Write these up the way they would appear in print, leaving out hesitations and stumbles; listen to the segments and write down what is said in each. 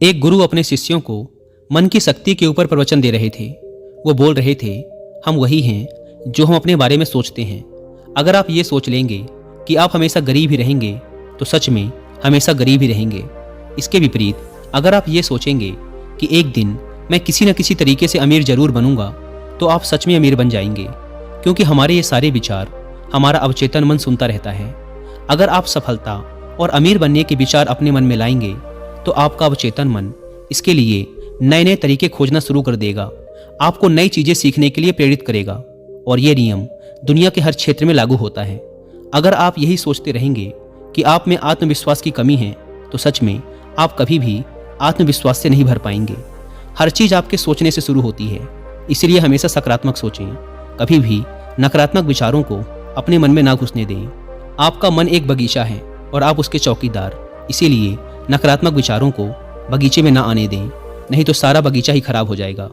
एक गुरु अपने शिष्यों को मन की शक्ति के ऊपर प्रवचन दे रहे थे। वो बोल रहे थे, हम वही हैं जो हम अपने बारे में सोचते हैं। अगर आप ये सोच लेंगे कि आप हमेशा गरीब ही रहेंगे तो सच में हमेशा गरीब ही रहेंगे। इसके विपरीत अगर आप ये सोचेंगे कि एक दिन मैं किसी न किसी तरीके से अमीर जरूर बनूंगा तो आप सच में अमीर बन जाएंगे, क्योंकि हमारे ये सारे विचार हमारा अवचेतन मन सुनता रहता है। अगर आप सफलता और अमीर बनने के विचार अपने मन में लाएंगे तो आपका अवचेतन मन इसके लिए नए नए तरीके खोजना शुरू कर देगा, आपको नई चीजें सीखने के लिए प्रेरित करेगा। और ये नियम दुनिया के हर क्षेत्र में लागू होता है। अगर आप यही सोचते रहेंगे कि आप में आत्मविश्वास की कमी है तो सच में आप कभी भी आत्मविश्वास से नहीं भर पाएंगे। हर चीज आपके सोचने से शुरू होती है, इसलिए हमेशा सकारात्मक सोचें। कभी भी नकारात्मक विचारों को अपने मन में ना घुसने दें। आपका मन एक बगीचा है और आप उसके चौकीदार, इसीलिए नकारात्मक विचारों को बगीचे में ना आने दें, नहीं तो सारा बगीचा ही खराब हो जाएगा।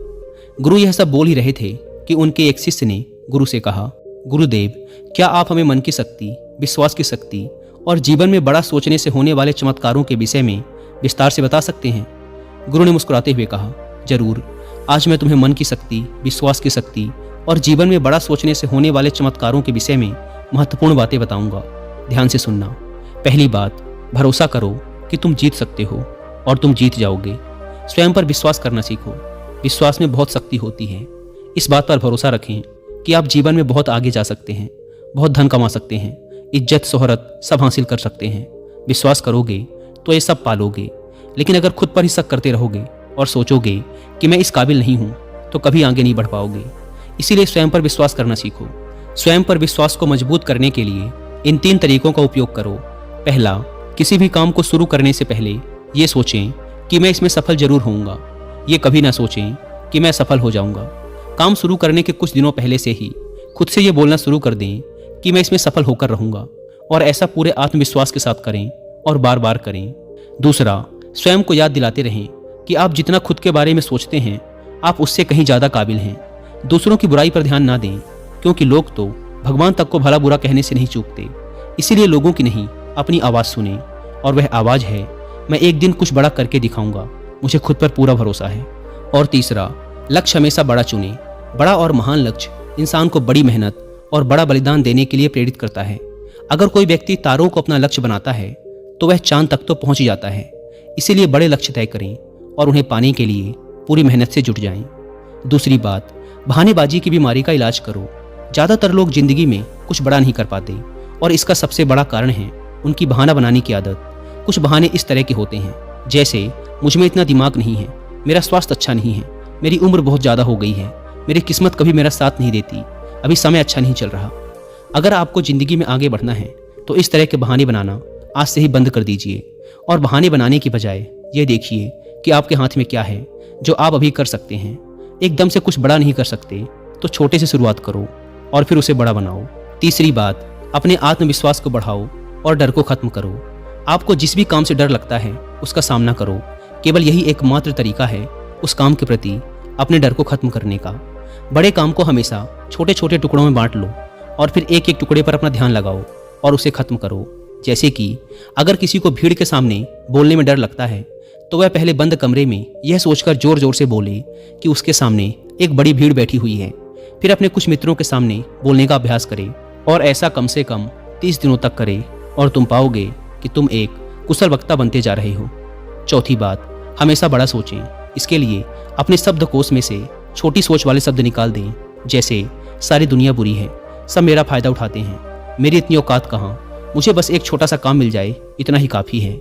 गुरु यह सब बोल ही रहे थे कि उनके एक शिष्य ने गुरु से कहा, गुरुदेव, क्या आप हमें मन की शक्ति, विश्वास की शक्ति और जीवन में बड़ा सोचने से होने वाले चमत्कारों के विषय में विस्तार से बता सकते हैं? गुरु ने मुस्कुराते हुए कहा, जरूर। आज मैं तुम्हें मन की शक्ति, विश्वास की शक्ति और जीवन में बड़ा सोचने से होने वाले चमत्कारों के विषय में महत्वपूर्ण बातें बताऊंगा। ध्यान से सुनना। पहली बात, भरोसा करो कि तुम जीत सकते हो और तुम जीत जाओगे। स्वयं पर विश्वास करना सीखो। विश्वास में बहुत शक्ति होती है। इस बात पर भरोसा रखें कि आप जीवन में बहुत आगे जा सकते हैं, बहुत धन कमा सकते हैं, इज्जत शोहरत सब हासिल कर सकते हैं। विश्वास करोगे तो ये सब पालोगे। लेकिन अगर खुद पर ही शक करते रहोगे और सोचोगे कि मैं इस काबिल नहीं हूं तो कभी आगे नहीं बढ़ पाओगे। इसीलिए स्वयं पर विश्वास करना सीखो। स्वयं पर विश्वास को मजबूत करने के लिए इन 3 तरीकों का उपयोग करो। पहला, किसी भी काम को शुरू करने से पहले ये सोचें कि मैं इसमें सफल जरूर होऊंगा। ये कभी ना सोचें कि मैं सफल हो जाऊंगा। काम शुरू करने के कुछ दिनों पहले से ही खुद से ये बोलना शुरू कर दें कि मैं इसमें सफल होकर रहूंगा, और ऐसा पूरे आत्मविश्वास के साथ करें और बार बार करें। दूसरा, स्वयं को याद दिलाते रहें कि आप जितना खुद के बारे में सोचते हैं आप उससे कहीं ज़्यादा काबिल हैं। दूसरों की बुराई पर ध्यान ना दें, क्योंकि लोग तो भगवान तक को भला बुरा कहने से नहीं चूकते। इसीलिए लोगों की नहीं, अपनी आवाज़ सुने, और वह आवाज़ है, मैं एक दिन कुछ बड़ा करके दिखाऊंगा, मुझे खुद पर पूरा भरोसा है। और तीसरा, लक्ष्य हमेशा बड़ा चुनें। बड़ा और महान लक्ष्य इंसान को बड़ी मेहनत और बड़ा बलिदान देने के लिए प्रेरित करता है। अगर कोई व्यक्ति तारों को अपना लक्ष्य बनाता है तो वह चांद तक तो पहुंच ही जाता है। इसीलिए बड़े लक्ष्य तय करें और उन्हें पाने के लिए पूरी मेहनत से जुट जाएं। दूसरी बात, बहानेबाजी की बीमारी का इलाज करो। ज़्यादातर लोग जिंदगी में कुछ बड़ा नहीं कर पाते, और इसका सबसे बड़ा कारण है उनकी बहाना बनाने की आदत। कुछ बहाने इस तरह के होते हैं, जैसे मुझ में इतना दिमाग नहीं है, मेरा स्वास्थ्य अच्छा नहीं है, मेरी उम्र बहुत ज़्यादा हो गई है, मेरी किस्मत कभी मेरा साथ नहीं देती, अभी समय अच्छा नहीं चल रहा। अगर आपको ज़िंदगी में आगे बढ़ना है तो इस तरह के बहाने बनाना आज से ही बंद कर दीजिए, और बहाने बनाने की बजाय ये देखिए कि आपके हाथ में क्या है जो आप अभी कर सकते हैं। एकदम से कुछ बड़ा नहीं कर सकते तो छोटे से शुरुआत करो और फिर उसे बड़ा बनाओ। तीसरी बात, अपने आत्मविश्वास को बढ़ाओ और डर को खत्म करो। आपको जिस भी काम से डर लगता है उसका सामना करो। केवल यही एकमात्र तरीका है उस काम के प्रति अपने डर को खत्म करने का। बड़े काम को हमेशा छोटे छोटे टुकड़ों में बांट लो और फिर एक एक टुकड़े पर अपना ध्यान लगाओ और उसे खत्म करो। जैसे कि अगर किसी को भीड़ के सामने बोलने में डर लगता है तो वह पहले बंद कमरे में यह सोचकर जोर जोर से बोले कि उसके सामने एक बड़ी भीड़ बैठी हुई है। फिर अपने कुछ मित्रों के सामने बोलने का अभ्यास करे, और ऐसा कम से कम 30 दिनों तक करे, और तुम पाओगे कि तुम एक कुशल वक्ता बनते जा रहे हो। चौथी बात, हमेशा बड़ा सोचें। इसके लिए अपने शब्दकोश में से छोटी सोच वाले शब्द निकाल दें, जैसे सारी दुनिया बुरी है, सब मेरा फायदा उठाते हैं, मेरी इतनी औकात कहाँ, मुझे बस एक छोटा सा काम मिल जाए, इतना ही काफ़ी है।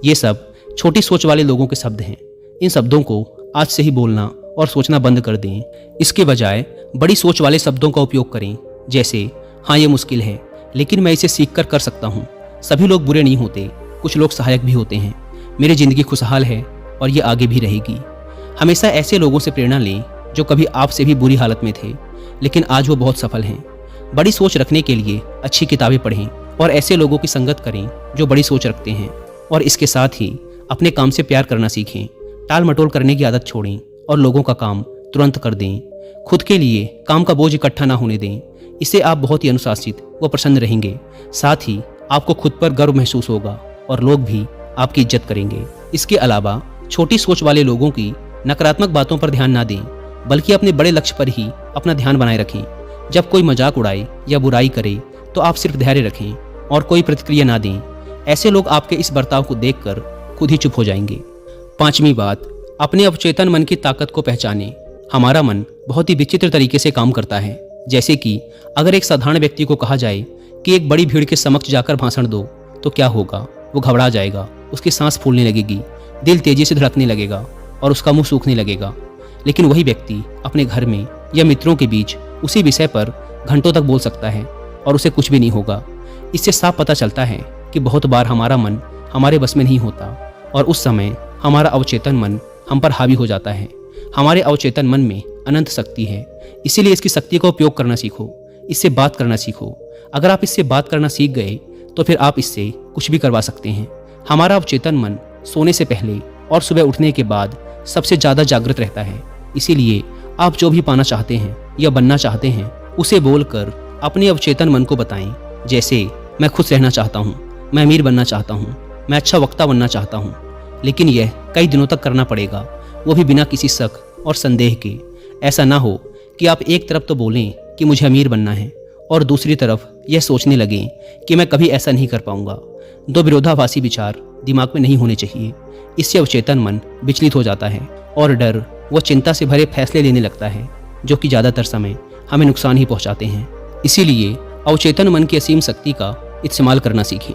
ये सब छोटी सोच वाले लोगों के शब्द हैं। इन शब्दों को आज से ही बोलना और सोचना बंद कर दें। इसके बजाय बड़ी सोच वाले शब्दों का उपयोग करें, जैसे हाँ ये मुश्किल है लेकिन मैं इसे सीख कर सकता हूँ, सभी लोग बुरे नहीं होते, कुछ लोग सहायक भी होते हैं, मेरी ज़िंदगी खुशहाल है और ये आगे भी रहेगी। हमेशा ऐसे लोगों से प्रेरणा लें जो कभी आपसे भी बुरी हालत में थे लेकिन आज वो बहुत सफल हैं। बड़ी सोच रखने के लिए अच्छी किताबें पढ़ें और ऐसे लोगों की संगत करें जो बड़ी सोच रखते हैं। और इसके साथ ही अपने काम से प्यार करना सीखें। टाल मटोल करने की आदत छोड़ें और लोगों का काम तुरंत कर दें। खुद के लिए काम का बोझ इकट्ठा ना होने दें, इससे आप बहुत ही अनुशासित व प्रसन्न रहेंगे। साथ ही आपको खुद पर गर्व महसूस होगा और लोग भी आपकी इज्जत करेंगे। इसके अलावा छोटी सोच वाले लोगों की नकारात्मक बातों पर ध्यान ना दें, बल्कि अपने बड़े लक्ष्य पर ही अपना ध्यान बनाए रखें। जब कोई मजाक उड़ाए या बुराई करे तो आप सिर्फ धैर्य रखें और कोई प्रतिक्रिया ना दें। ऐसे लोग आपके इस बर्ताव को देखकर खुद ही चुप हो जाएंगे। 5वीं बात, अपने अवचेतन मन की ताकत को पहचानें। हमारा मन बहुत ही विचित्र तरीके से काम करता है। जैसे कि अगर एक साधारण व्यक्ति को कहा जाए कि एक बड़ी भीड़ के समक्ष जाकर भाषण दो, तो क्या होगा? वो घबरा जाएगा, उसकी सांस फूलने लगेगी, दिल तेजी से धड़कने लगेगा और उसका मुंह सूखने लगेगा। लेकिन वही व्यक्ति अपने घर में या मित्रों के बीच उसी विषय पर घंटों तक बोल सकता है और उसे कुछ भी नहीं होगा। इससे साफ पता चलता है कि बहुत बार हमारा मन हमारे बस में नहीं होता और उस समय हमारा अवचेतन मन हम पर हावी हो जाता है। हमारे अवचेतन मन में अनंत शक्ति है, इसीलिए इसकी शक्ति का उपयोग करना सीखो, इससे बात करना सीखो। अगर आप इससे बात करना सीख गए तो फिर आप इससे कुछ भी करवा सकते हैं। हमारा अवचेतन मन सोने से पहले और सुबह उठने के बाद सबसे ज़्यादा जागृत रहता है। इसीलिए आप जो भी पाना चाहते हैं या बनना चाहते हैं उसे बोलकर अपने अवचेतन मन को बताएं। जैसे मैं खुश रहना चाहता हूँ, मैं अमीर बनना चाहता हूँ, मैं अच्छा वक्ता बनना चाहता हूँ। लेकिन यह कई दिनों तक करना पड़ेगा, वो भी बिना किसी शक और संदेह के। ऐसा ना हो कि आप एक तरफ तो बोलें कि मुझे अमीर बनना है और दूसरी तरफ यह सोचने लगें कि मैं कभी ऐसा नहीं कर पाऊंगा। दो विरोधाभासी विचार दिमाग में नहीं होने चाहिए। इससे अवचेतन मन विचलित हो जाता है और डर व चिंता से भरे फैसले लेने लगता है, जो कि ज़्यादातर समय हमें नुकसान ही पहुंचाते हैं। इसीलिए अवचेतन मन की असीम शक्ति का इस्तेमाल करना सीखें।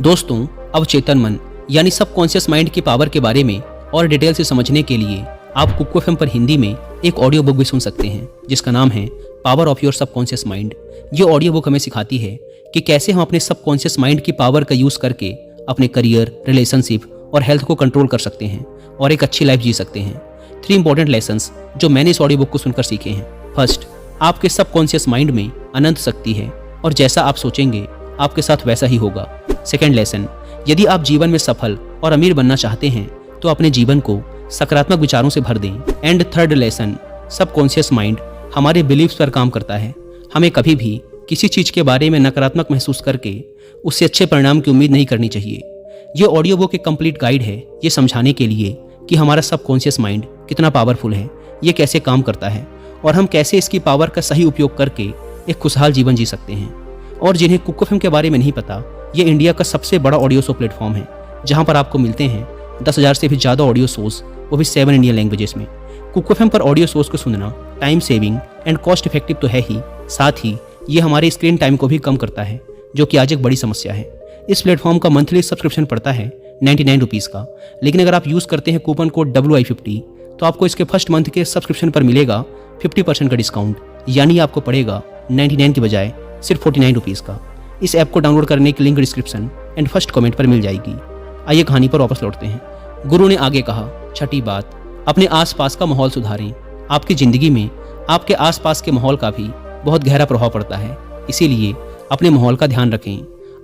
दोस्तों, अवचेतन मन यानी सबकॉन्शियस माइंड की पावर के बारे में और डिटेल से समझने के लिए आप कुकू एफएम पर हिंदी में एक ऑडियो बुक भी सुन सकते हैं, जिसका नाम है power of your subconscious mind. ये ऑडियो बुक हमें सिखाती है कि कैसे हम अपने सबकॉन्शियस माइंड की पावर का यूज़ करके अपने करियर, रिलेशनशिप और हेल्थ को कंट्रोल कर सकते हैं और एक अच्छी लाइफ जी सकते हैं। 3 इंपॉर्टेंट लेसन्स जो मैंने इस ऑडियो बुक को सुनकर सीखे हैं। फर्स्ट, आपके सबकॉन्शियस माइंड में अनंत शक्ति है और जैसा आप सोचेंगे आपके साथ वैसा ही होगा। सेकेंड लेसन, यदि आप जीवन में सफल और अमीर बनना चाहते हैं तो अपने जीवन को सकारात्मक विचारों से भर दें। And third lesson, subconscious mind हमारे बिलीव्स पर काम करता है। हमें कभी भी किसी चीज़ के बारे में नकारात्मक महसूस करके उससे अच्छे परिणाम की उम्मीद नहीं करनी चाहिए। ये ऑडियो बुक एक कंप्लीट गाइड है ये समझाने के लिए कि हमारा सबकॉन्शियस माइंड कितना पावरफुल है, ये कैसे काम करता है और हम कैसे इसकी पावर का सही उपयोग करके एक खुशहाल जीवन जी सकते हैं। और जिन्हें कुकू एफएम के बारे में नहीं पता, ये इंडिया का सबसे बड़ा ऑडियो शो प्लेटफॉर्म है, जहाँ पर आपको मिलते हैं 10,000 से भी ज़्यादा ऑडियो शोज, वो भी 7 इंडियन लैंग्वेजेस में। कुकू एफएम पर ऑडियो शोज को सुनना time saving and cost effective तो है ही, साथ ही ये हमारे स्क्रीन टाइम को भी कम करता है, जो कि आज एक बड़ी समस्या है। इस प्लेटफॉर्म का मंथली सब्सक्रिप्शन पड़ता है 99 रुपीज़ का, लेकिन अगर आप यूज़ करते हैं कूपन कोड WI50 तो आपको इसके फर्स्ट मंथ के सब्सक्रिप्शन पर मिलेगा 50% का डिस्काउंट, यानी आपको पड़ेगा 99 की बजाय सिर्फ 49 रुपीज़ का। इस ऐप को डाउनलोड करने की link description and first comment पर मिल जाएगी। आइए कहानी पर वापस लौटते हैं। गुरु ने आगे कहा, छठी बात, अपने आसपास का माहौल सुधारें। आपकी ज़िंदगी में आपके आसपास के माहौल का भी बहुत गहरा प्रभाव पड़ता है, इसीलिए अपने माहौल का ध्यान रखें।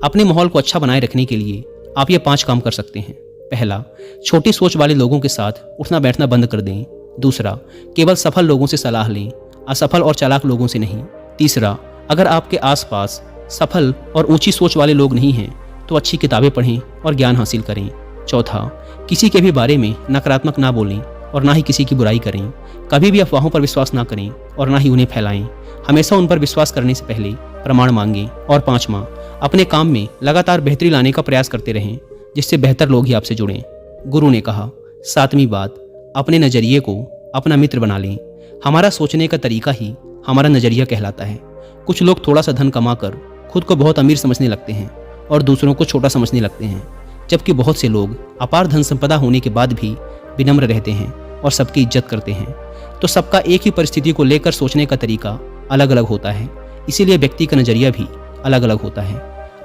अपने माहौल को अच्छा बनाए रखने के लिए आप ये 5 काम कर सकते हैं। पहला, छोटी सोच वाले लोगों के साथ उठना बैठना बंद कर दें। दूसरा, केवल सफल लोगों से सलाह लें, असफल और चालाक लोगों से नहीं। तीसरा, अगर आपके आसपास सफल और ऊंची सोच वाले लोग नहीं हैं तो अच्छी किताबें पढ़ें और ज्ञान हासिल करें। चौथा, किसी के भी बारे में नकारात्मक ना बोलें और ना ही किसी की बुराई करें। कभी भी अफवाहों पर विश्वास ना करें और ना ही उन्हें फैलाएं। हमेशा उन पर विश्वास करने से पहले प्रमाण मांगें। और 5वां, अपने काम में लगातार बेहतरी लाने का प्रयास करते रहें, जिससे बेहतर लोग ही आपसे जुड़ें। गुरु ने कहा, 7वीं बात, अपने नज़रिए को अपना मित्र बना लें। हमारा सोचने का तरीका ही हमारा नज़रिया कहलाता है। कुछ लोग थोड़ा सा धन कमाकर खुद को बहुत अमीर समझने लगते हैं और दूसरों को छोटा समझने लगते हैं, जबकि बहुत से लोग अपार धन संपदा होने के बाद भी विनम्र रहते हैं और सबकी इज्जत करते हैं। तो सबका एक ही परिस्थिति को लेकर सोचने का तरीका अलग अलग होता है, इसीलिए व्यक्ति का नज़रिया भी अलग अलग होता है।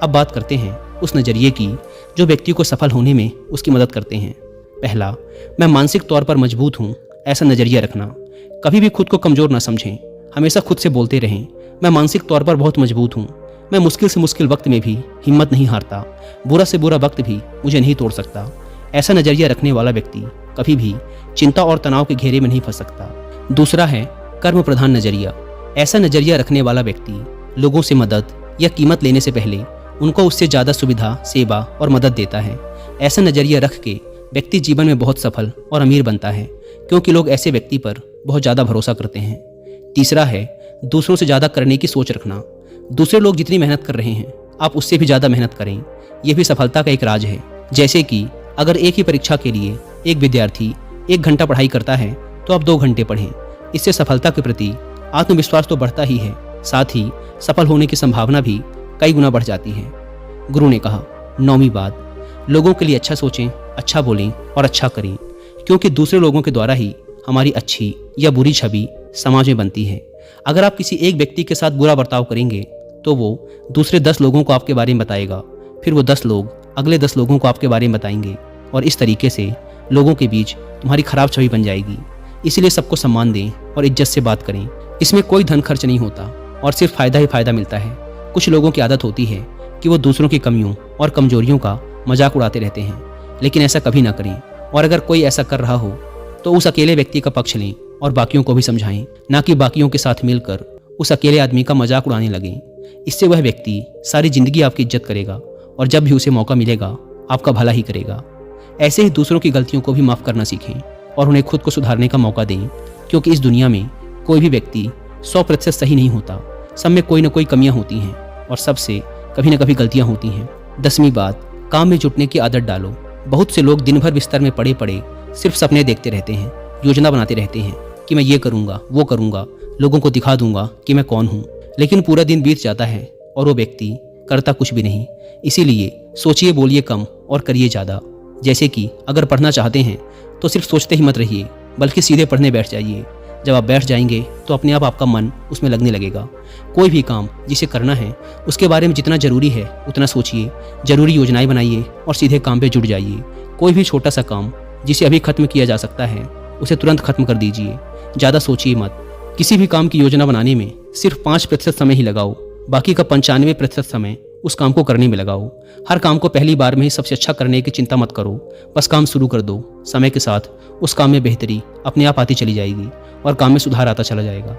अब बात करते हैं उस नज़रिए की जो व्यक्ति को सफल होने में उसकी मदद करते हैं। पहला, मैं मानसिक तौर पर मजबूत हूँ, ऐसा नज़रिया रखना। कभी भी खुद को कमज़ोर ना समझें, हमेशा खुद से बोलते रहें, मैं मानसिक तौर पर बहुत मजबूत हूँ, मैं मुश्किल से मुश्किल वक्त में भी हिम्मत नहीं हारता, बुरा से बुरा वक्त भी मुझे नहीं तोड़ सकता। ऐसा नज़रिया रखने वाला व्यक्ति कभी भी चिंता और तनाव के घेरे में नहीं फंस सकता। दूसरा है कर्म प्रधान नज़रिया। ऐसा नज़रिया रखने वाला व्यक्ति लोगों से मदद या कीमत लेने से पहले उनको उससे ज़्यादा सुविधा, सेवा और मदद देता है। ऐसा नज़रिया रख के व्यक्ति जीवन में बहुत सफल और अमीर बनता है, क्योंकि लोग ऐसे व्यक्ति पर बहुत ज़्यादा भरोसा करते हैं। तीसरा है दूसरों से ज़्यादा करने की सोच रखना। दूसरे लोग जितनी मेहनत कर रहे हैं आप उससे भी ज़्यादा मेहनत करें। यह भी सफलता का एक राज है। जैसे कि अगर एक ही परीक्षा के लिए एक विद्यार्थी 1 घंटा पढ़ाई करता है तो आप 2 घंटे पढ़ें। इससे सफलता के प्रति आत्मविश्वास तो बढ़ता ही है, साथ ही सफल होने की संभावना भी कई गुना बढ़ जाती है। गुरु ने कहा, 9वीं बात, लोगों के लिए अच्छा सोचें, अच्छा बोलें और अच्छा करें, क्योंकि दूसरे लोगों के द्वारा ही हमारी अच्छी या बुरी छवि समाज में बनती है। अगर आप किसी एक व्यक्ति के साथ बुरा बर्ताव करेंगे तो वो दूसरे 10 लोगों को आपके बारे में बताएगा, फिर वो 10 लोग अगले 10 लोगों को आपके बारे में बताएंगे और इस तरीके से लोगों के बीच तुम्हारी खराब छवि बन जाएगी। इसलिए सबको सम्मान दें और इज्जत से बात करें। इसमें कोई धन खर्च नहीं होता और सिर्फ फ़ायदा ही फ़ायदा मिलता है। कुछ लोगों की आदत होती है कि वो दूसरों की कमियों और कमजोरियों का मजाक उड़ाते रहते हैं, लेकिन ऐसा कभी ना करें। और अगर कोई ऐसा कर रहा हो तो उस अकेले व्यक्ति का पक्ष लें और बाकियों को भी समझाएं, ना कि बाकियों के साथ मिलकर उस अकेले आदमी का मजाक उड़ाने लगें। इससे वह व्यक्ति सारी जिंदगी आपकी इज्जत करेगा और जब भी उसे मौका मिलेगा आपका भला ही करेगा। ऐसे ही दूसरों की गलतियों को भी माफ़ करना सीखें और उन्हें खुद को सुधारने का मौका दें, क्योंकि इस दुनिया में कोई भी व्यक्ति 100% सही नहीं होता। सब में कोई ना कोई कमियां होती हैं और सबसे कभी ना कभी गलतियां होती हैं। 10वीं बात, काम में जुटने की आदत डालो। बहुत से लोग दिन भर बिस्तर में पड़े पड़े सिर्फ सपने देखते रहते हैं, योजना बनाते रहते हैं कि मैं ये करूँगा, वो करूँगा, लोगों को दिखा दूंगा कि मैं कौन हूँ, लेकिन पूरा दिन बीत जाता है और वो व्यक्ति करता कुछ भी नहीं। इसीलिए सोचिए, बोलिए कम और करिए ज़्यादा। जैसे कि अगर पढ़ना चाहते हैं तो सिर्फ सोचते ही मत रहिए, बल्कि सीधे पढ़ने बैठ जाइए। जब आप बैठ जाएंगे तो अपने आप आपका मन उसमें लगने लगेगा। कोई भी काम जिसे करना है उसके बारे में जितना ज़रूरी है उतना सोचिए, ज़रूरी योजनाएं बनाइए और सीधे काम पे जुट जाइए। कोई भी छोटा सा काम जिसे अभी खत्म किया जा सकता है उसे तुरंत खत्म कर दीजिए। ज़्यादा सोचिए मत। किसी भी काम की योजना बनाने में सिर्फ 5% समय ही लगाओ, बाकी का 95% समय उस काम को करने में लगाओ। हर काम को पहली बार में ही सबसे अच्छा करने की चिंता मत करो, बस काम शुरू कर दो। समय के साथ उस काम में बेहतरी अपने आप आती चली जाएगी और काम में सुधार आता चला जाएगा।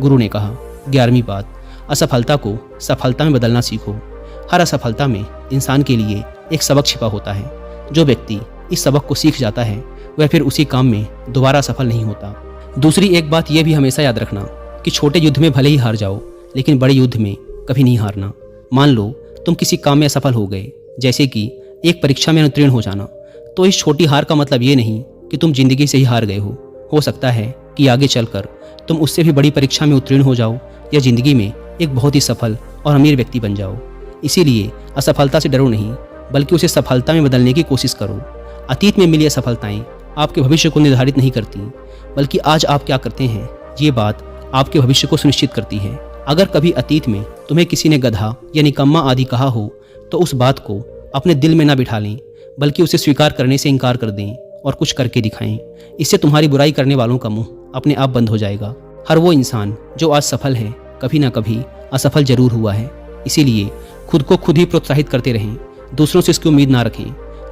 गुरु ने कहा, 11वीं बात, असफलता को सफलता में बदलना सीखो। हर असफलता में इंसान के लिए एक सबक छिपा होता है। जो व्यक्ति इस सबक को सीख जाता है वह फिर उसी काम में दोबारा सफल नहीं होता। दूसरी एक बात यह भी हमेशा याद रखना कि छोटे युद्ध में भले ही हार जाओ, लेकिन बड़े युद्ध में कभी नहीं हारना। मान लो तुम किसी काम में असफल हो गए, जैसे कि एक परीक्षा में अनुत्तीर्ण हो जाना, तो इस छोटी हार का मतलब ये नहीं कि तुम जिंदगी से ही हार गए हो। हो सकता है कि आगे चलकर तुम उससे भी बड़ी परीक्षा में उत्तीर्ण हो जाओ या जिंदगी में एक बहुत ही सफल और अमीर व्यक्ति बन जाओ। इसीलिए असफलता से डरो नहीं, बल्कि उसे सफलता में बदलने की कोशिश करो। अतीत में मिली असफलताएं आपके भविष्य को निर्धारित नहीं करती, बल्कि आज आप क्या करते हैं ये बात आपके भविष्य को सुनिश्चित करती है। अगर कभी अतीत में तुम्हें किसी ने गधा या निकम्मा आदि कहा हो तो उस बात को अपने दिल में ना बिठा लें, बल्कि उसे स्वीकार करने से इनकार कर दें और कुछ करके दिखाएं। इससे तुम्हारी बुराई करने वालों का मुंह अपने आप बंद हो जाएगा। हर वो इंसान जो आज सफल है कभी ना कभी असफल जरूर हुआ है। इसीलिए खुद को खुद ही प्रोत्साहित करते रहें, दूसरों से इसकी उम्मीद ना रखें।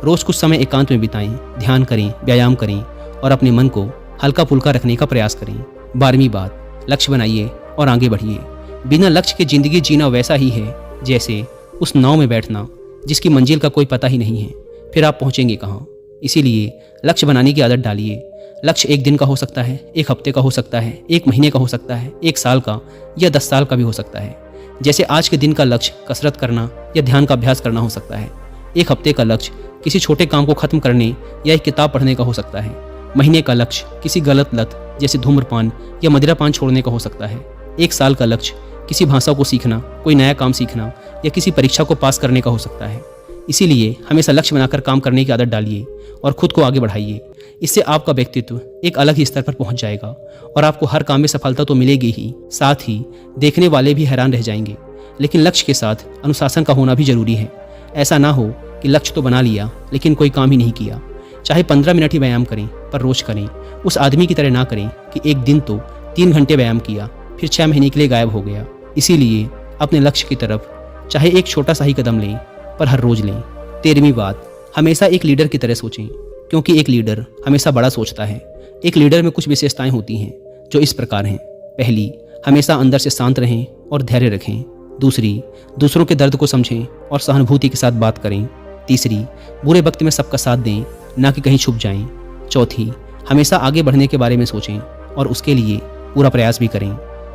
रोज कुछ समय एकांत में बिताएं, ध्यान करें, व्यायाम करें और अपने मन को हल्का फुल्का रखने का प्रयास करें। 12वीं बात, लक्ष्य बनाइए और आगे बढ़िए। बिना लक्ष्य के जिंदगी जीना वैसा ही है जैसे उस नाव में बैठना जिसकी मंजिल का कोई पता ही नहीं है, फिर आप पहुंचेंगे कहाँ। इसीलिए लक्ष्य बनाने की आदत डालिए। लक्ष्य 1 दिन का हो सकता है, 1 हफ्ते का हो सकता है, 1 महीने का हो सकता है, 1 साल का या 10 साल का भी हो सकता है। जैसे आज के दिन का लक्ष्य कसरत करना या ध्यान का अभ्यास करना हो सकता है। 1 हफ्ते का लक्ष्य किसी छोटे काम को खत्म करने या एक किताब पढ़ने का हो सकता है। महीने का लक्ष्य किसी गलत लत जैसे धूम्रपान या मदिरापान छोड़ने का हो सकता है। 1 साल का लक्ष्य किसी भाषा को सीखना, कोई नया काम सीखना या किसी परीक्षा को पास करने का हो सकता है। इसीलिए हमेशा लक्ष्य बनाकर काम करने की आदत डालिए और खुद को आगे बढ़ाइए। इससे आपका व्यक्तित्व एक अलग ही स्तर पर पहुंच जाएगा और आपको हर काम में सफलता तो मिलेगी ही, साथ ही देखने वाले भी हैरान रह जाएंगे। लेकिन लक्ष्य के साथ अनुशासन का होना भी जरूरी है। ऐसा ना हो कि लक्ष्य तो बना लिया लेकिन कोई काम ही नहीं किया। चाहे 15 मिनट ही व्यायाम करें, पर रोज करें। उस आदमी की तरह ना करें कि एक दिन तो 3 घंटे व्यायाम किया फिर 6 महीने के लिए गायब हो गया। इसीलिए अपने लक्ष्य की तरफ चाहे एक छोटा सा ही कदम लें, पर हर रोज लें। 13वीं बात, हमेशा एक लीडर की तरह सोचें, क्योंकि एक लीडर हमेशा बड़ा सोचता है। एक लीडर में कुछ विशेषताएं होती हैं जो इस प्रकार हैं। पहली, हमेशा अंदर से शांत रहें और धैर्य रखें। दूसरी, दूसरों के दर्द को समझें और सहानुभूति के साथ बात करें। तीसरी, बुरे वक्त में सबका साथ दें ना कि कहीं छुप जाएं। चौथी, हमेशा आगे बढ़ने के बारे में सोचें और उसके लिए पूरा प्रयास भी करें।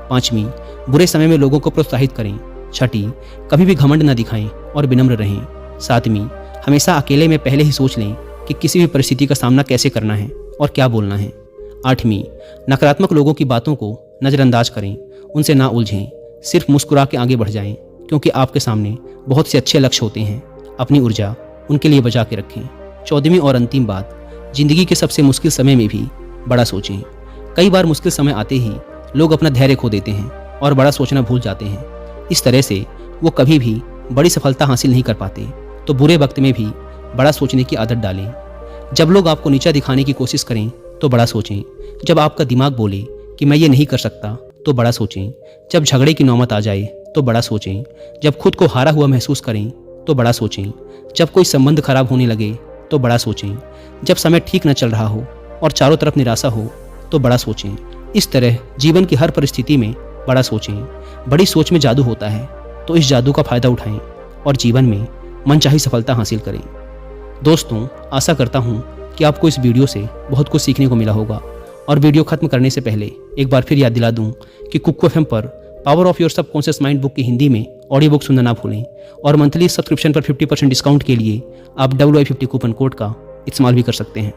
पाँचवीं, बुरे समय में लोगों को प्रोत्साहित करें। छठी, कभी भी घमंड न दिखाएं और विनम्र रहें। सातवीं, हमेशा अकेले में पहले ही सोच लें कि किसी भी परिस्थिति का सामना कैसे करना है और क्या बोलना है। आठवीं, नकारात्मक लोगों की बातों को नज़रअंदाज करें, उनसे ना उलझें, सिर्फ मुस्कुरा के आगे बढ़ जाएं, क्योंकि आपके सामने बहुत से अच्छे लक्ष्य होते हैं। अपनी ऊर्जा उनके लिए बचा के रखें। 14वीं और अंतिम बात, जिंदगी के सबसे मुश्किल समय में भी बड़ा सोचें। कई बार मुश्किल समय आते ही लोग अपना धैर्य खो देते हैं और बड़ा सोचना भूल जाते हैं। इस तरह से वो कभी भी बड़ी सफलता हासिल नहीं कर पाते। तो बुरे वक्त में भी बड़ा सोचने की आदत डालें। जब लोग आपको नीचा दिखाने की कोशिश करें तो बड़ा सोचें। जब आपका दिमाग बोले कि मैं ये नहीं कर सकता तो बड़ा सोचें। जब झगड़े की नौबत आ जाए तो बड़ा सोचें। जब खुद को हारा हुआ महसूस करें तो बड़ा सोचें। जब कोई संबंध खराब होने लगे तो बड़ा सोचें। जब समय ठीक न चल रहा हो और चारों तरफ निराशा हो तो बड़ा सोचें। इस तरह जीवन की हर परिस्थिति में बड़ा सोचें। बड़ी सोच में जादू होता है, तो इस जादू का फायदा उठाएं और जीवन में मनचाही सफलता हासिल करें। दोस्तों, आशा करता हूँ कि आपको इस वीडियो से बहुत कुछ सीखने को मिला होगा। और वीडियो खत्म करने से पहले एक बार फिर याद दिला दूं कि कुकू एफएम पर power of your subconscious mind book की हिंदी में ऑडियो बुक सुनना ना भूलें। और मंथली सब्सक्रिप्शन पर 50% डिस्काउंट के लिए आप WI50 कूपन कोड का इस्तेमाल भी कर सकते हैं।